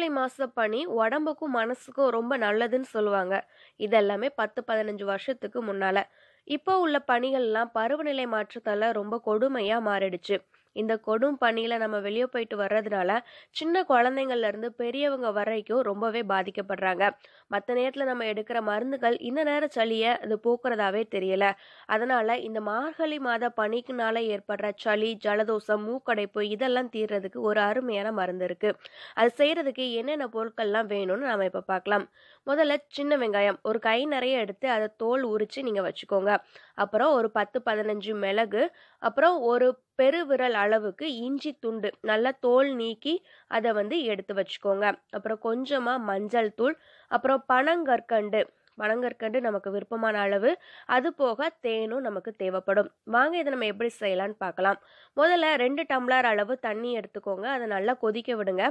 மார்கழி மாச பனி உடம்புக்கும் மனசுக்கும் ரொம்ப நல்லதுன்னு சொல்லுவாங்க. இதெல்லாமே 10, 15 வருஷத்துக்கு முன்னால. இப்போ உள்ள பனிகள்லாம் பருவநிலை மாற்றத்தால ரொம்ப கொடுமையா மாறிடுச்சு. இந்த கொடும் பனியில நம்ம வெளிய போயிட்டு வர்றதுனால, சின்ன குழந்தைங்கள்ல இருந்து பெரியவங்க வரைக்கும் ரொம்பவே பாதிக்கப்படுறாங்க. மத்த நேரத்துல நம்ம எடுக்கிற மருந்துகள் இந்த நேர சளிய அது போக்குறதாவே தெரியல. அதனால இந்த மார்கழி மாத பனிக்குனால ஏற்படுற சளி, ஜலதோஷம், மூக்கடைப்பு இதெல்லாம் தீர்றதுக்கு ஒரு அருமையான மருந்து இருக்கு. அது செய்யறதுக்கு என்னென்ன பொருட்கள்லாம் வேணும்னு நாம இப்ப பார்க்கலாம். முதல்ல சின்ன வெங்காயம் ஒரு கை நிறைய எடுத்து அதை தோல் உரிச்சு நீங்க வச்சுக்கோங்க. அப்புறம் ஒரு 10, 15 மிளகு, அப்புறம் ஒரு பெருவிரல் அளவுக்கு இஞ்சி துண்டு நல்லா தோல் நீக்கி அதை எடுத்து வச்சுக்கோங்க. அப்புறம் கொஞ்சமா மஞ்சள் தூள், அப்புறம் பனங்கற்கண்டு. பனங்கற்கண்டு நமக்கு விருப்பமான அளவு, அது போக தேனும் நமக்கு தேவைப்படும். வாங்க இதை நம்ம எப்படி செய்யலாம்னு பார்க்கலாம். முதல்ல 2 டம்ளர் அளவு தண்ணி எடுத்துக்கோங்க. அதை நல்லா கொதிக்க விடுங்க.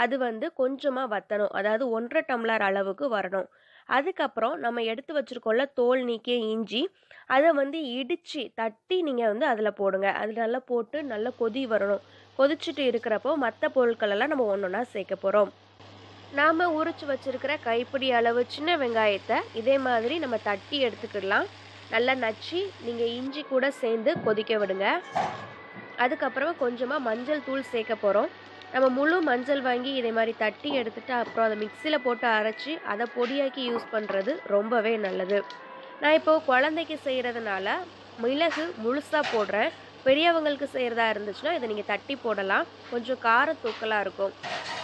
அது கொஞ்சமா வத்தணும், அதாவது 1.5 டம்ளர் அளவுக்கு வரணும். அதுக்கப்புறம் நம்ம எடுத்து வச்சிருக்கோம்ல தோல் நீக்கிய இஞ்சி, அதை இடிச்சு தட்டி நீங்க அதுல போடுங்க. அது நல்லா போட்டு நல்லா கொதி வரணும். கொதிச்சுட்டு இருக்கிறப்போ மற்ற பொருட்கள் எல்லாம் நம்ம ஒன்னொன்னா சேர்க்க போறோம். நாம உரிச்சு வச்சிருக்கிற கைப்பிடி அளவு சின்ன வெங்காயத்தை இதே மாதிரி நம்ம தட்டி எடுத்துக்கிடலாம். நல்லா நச்சு நீங்க இஞ்சி கூட சேர்ந்து கொதிக்க விடுங்க. அதுக்கப்புறமா கொஞ்சமா மஞ்சள் தூள் சேர்க்க போறோம். நம்ம முழு மஞ்சள் வாங்கி இதே மாதிரி தட்டி எடுத்துட்டு அப்புறம் அதை மிக்சியில் போட்டு அரைச்சி அதை பொடியாக்கி யூஸ் பண்ணுறது ரொம்பவே நல்லது. நான் இப்போது குழந்தைக்கு செய்கிறதுனால மிளகு முழுசாக போடுறேன். பெரியவங்களுக்கு செய்கிறதா இருந்துச்சுன்னா இதை நீங்கள் தட்டி போடலாம். கொஞ்சம் காரத்தூக்கலாக இருக்கும்.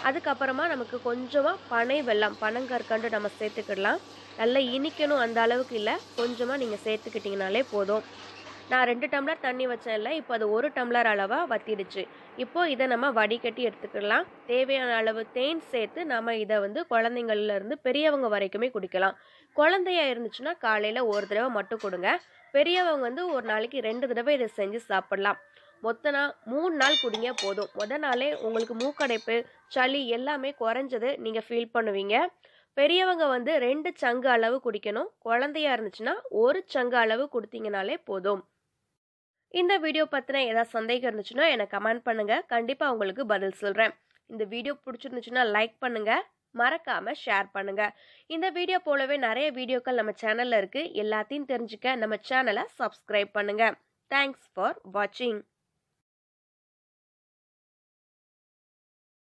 அதுக்கப்புறமா நமக்கு கொஞ்சமாக பனை வெல்லம், பனங்கற்கண்டு நம்ம சேர்த்துக்கிடலாம். நல்லா இனிக்கணும் அந்த அளவுக்கு இல்லை, கொஞ்சமாக நீங்கள் சேர்த்துக்கிட்டிங்கனாலே போதும். நான் 2 டம்ளர் தண்ணி வச்சேன்ல, இப்போ அது 1 டம்ளர் அளவாக வத்திடுச்சு. இப்போ இதை நம்ம வடிகட்டி எடுத்துக்கலாம். தேவையான அளவு தேன் சேர்த்து நம்ம இதை குழந்தைங்கள்ல இருந்து பெரியவங்க வரைக்குமே குடிக்கலாம். குழந்தையா இருந்துச்சுன்னா காலையில் ஒரு தடவை மட்டும் கொடுங்க. பெரியவங்க ஒரு நாளைக்கு 2 தடவை இதை செஞ்சு சாப்பிடலாம். மொத்தனா 3 நாள் குடிங்க போதும். முதல் நாளே உங்களுக்கு மூக்கடைப்பு, சளி எல்லாமே குறைஞ்சது நீங்கள் ஃபீல் பண்ணுவீங்க. பெரியவங்க 2 சங்கு அளவு குடிக்கணும். குழந்தையா இருந்துச்சுன்னா 1 சங்கு அளவு கொடுத்தீங்கனாலே போதும். இந்த வீடியோ பற்றின ஏதாவது சந்தேகம் இருந்துச்சுன்னா எனக்கு கமெண்ட் பண்ணுங்க. கண்டிப்பாக உங்களுக்கு பதில் சொல்கிறேன். இந்த வீடியோ பிடிச்சிருந்துச்சுன்னா லைக் பண்ணுங்க, மறக்காம ஷேர் பண்ணுங்க. இந்த வீடியோ போலவே நிறைய வீடியோக்கள் நம்ம சேனல்ல இருக்கு. எல்லாத்தையும் தெரிஞ்சுக்க நம்ம சேனலை சப்ஸ்கிரைப் பண்ணுங்க. தேங்க்ஸ் ஃபார் வாட்சிங்.